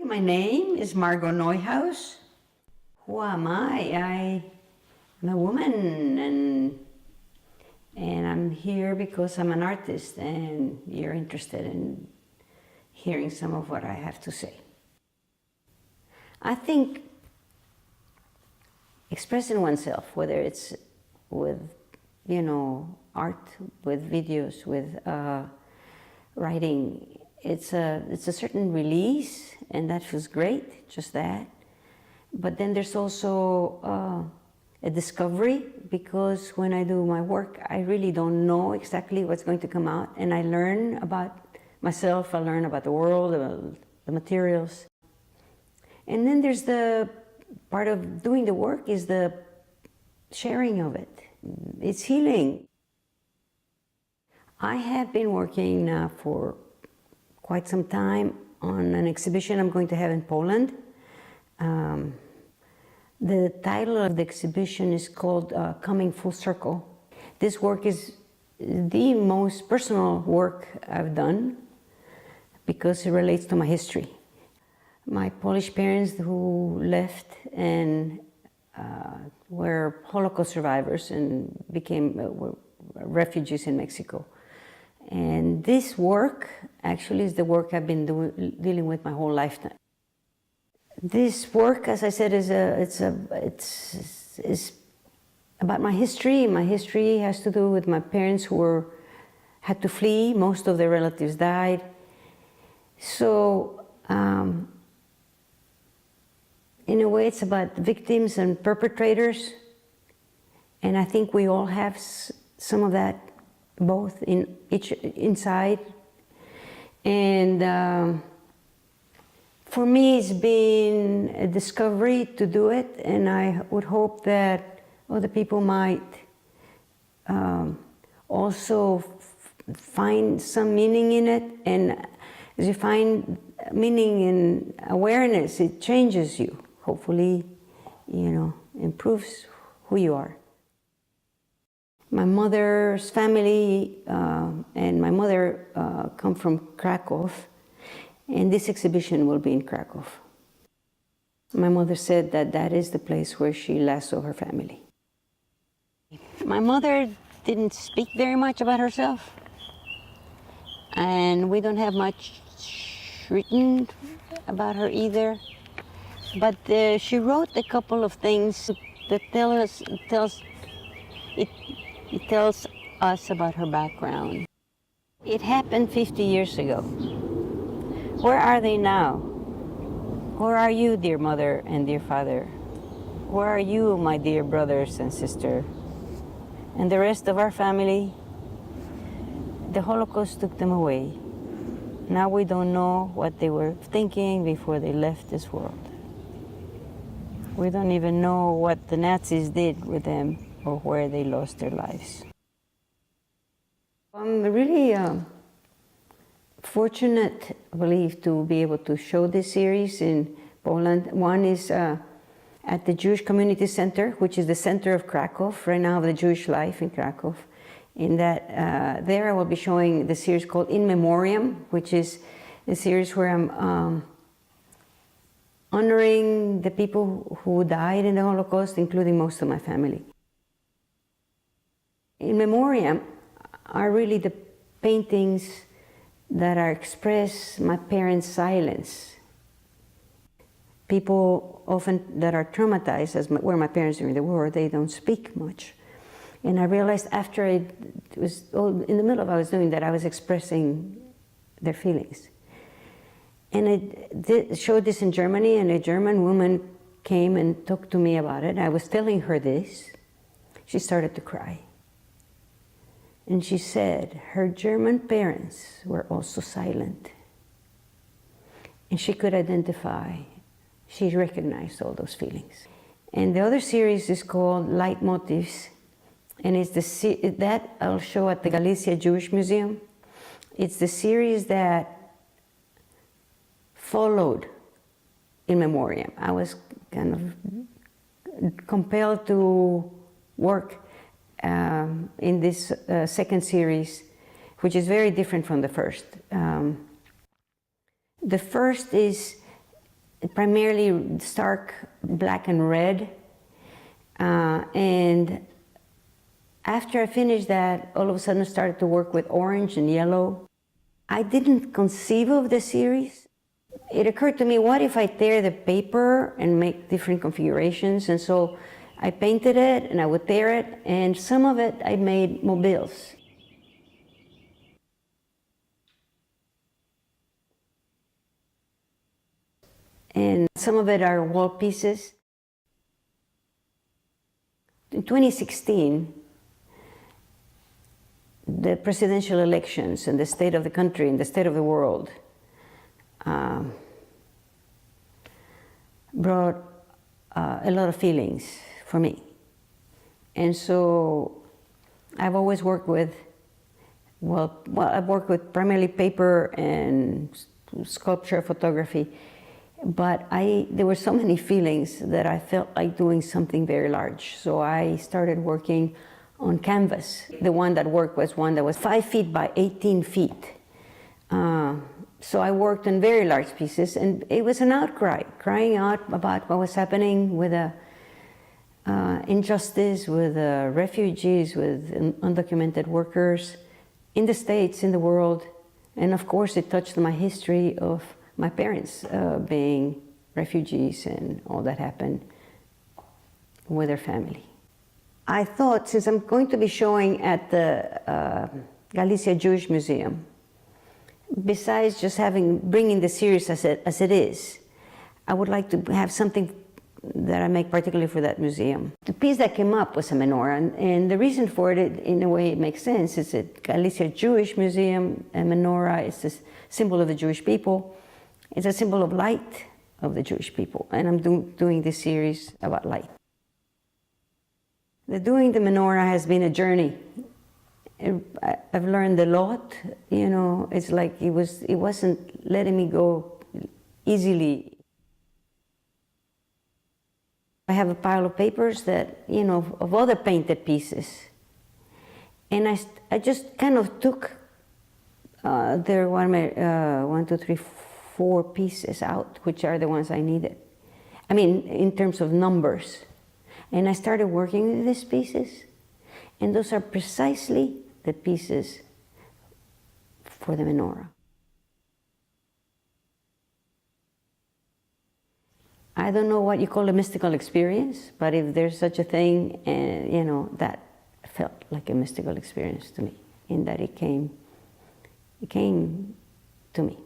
My name is Margot Neuhaus. Who am I? I'm a woman, and I'm here because I'm an artist, and you're interested in hearing some of what I have to say. I think expressing oneself, whether it's with, art, with videos, with writing, it's a certain release, and that feels great, just that. But then there's also a discovery, because when I do my work, I really don't know exactly what's going to come out, and I learn about myself, I learn about the world, about the materials. And then there's the part of doing the work is the sharing of it. It's healing. I have been working now for quite some time on an exhibition I'm going to have in Poland. The title of the exhibition is called Coming Full Circle. This work is the most personal work I've done because it relates to my history. My Polish parents who left and were Holocaust survivors and were refugees in Mexico. And this work actually is the work I've been dealing with my whole lifetime. This work, as I said, is about my history. My history has to do with my parents who had to flee. Most of their relatives died. So, in a way, it's about victims and perpetrators. And I think we all have some of that, both inside. And for me, it's been a discovery to do it, and I would hope that other people might also find some meaning in it. And as you find meaning in awareness, it changes you. Hopefully, improves who you are. My mother's family and my mother come from Krakow, and this exhibition will be in Krakow. My mother said that that is the place where she last saw her family. My mother didn't speak very much about herself, and we don't have much written about her either. But she wrote a couple of things that tells us about her background. It happened 50 years ago. Where are they now? Where are you, dear mother and dear father? Where are you, my dear brothers and sister? And the rest of our family? The Holocaust took them away. Now we don't know what they were thinking before they left this world. We don't even know what the Nazis did with them or where they lost their lives. I'm really fortunate, I believe, to be able to show this series in Poland. One is at the Jewish Community Center, which is the center of Krakow, right now of the Jewish life in Krakow. In that, there I will be showing the series called In Memoriam, which is a series where I'm honoring the people who died in the Holocaust, including most of my family. In Memoriam are really the paintings that express my parents' silence. People often that are traumatized, as were my parents during the war, they don't speak much. And I realized after it was in the middle of I was doing that, I was expressing their feelings. And I showed this in Germany, and a German woman came and talked to me about it. I was telling her this. She started to cry. And she said her German parents were also silent. And she could identify, she recognized all those feelings. And the other series is called Leitmotifs, and it's that I'll show at the Galicia Museum. It's the series that followed In Memoriam. I was kind of compelled to work in this second series, which is very different from the first. The first is primarily stark black and red. And after I finished that, all of a sudden I started to work with orange and yellow. I didn't conceive of the series. It occurred to me, what if I tear the paper and make different configurations? And so I painted it and I would tear it, and some of it I made mobiles. And some of it are wall pieces. In 2016, the presidential elections and the state of the country and the state of the world brought a lot of feelings for me. And so I've always worked with, I've worked with primarily paper and sculpture, photography, but there were so many feelings that I felt like doing something very large. So I started working on canvas. The one that worked was one that was 5 feet by 18 feet. So I worked on very large pieces, and it was an outcry, crying out about what was happening with injustice, with refugees, with undocumented workers in the States, in the world. And of course, it touched my history of my parents being refugees and all that happened with their family. I thought, since I'm going to be showing at the Galicia Jewish Museum, besides just bringing the series as it is, I would like to have something that I make particularly for that museum. The piece that came up was a menorah, and the reason for it, in a way it makes sense, is that Galicia Jewish Museum, a menorah is a symbol of the Jewish people. It's a symbol of light of the Jewish people, and I'm doing this series about light. Doing the menorah has been a journey. I've learned a lot, you know. It's like it wasn't letting me go easily. I have a pile of papers that, you know, of other painted pieces. And I just kind of took there were 1, 2, 3, 4 pieces out, which are the ones I needed. I mean, in terms of numbers. And I started working with these pieces. And those are precisely the pieces for the menorah. I don't know what you call a mystical experience, but if there's such a thing, you know, that felt like a mystical experience to me, in that it came to me.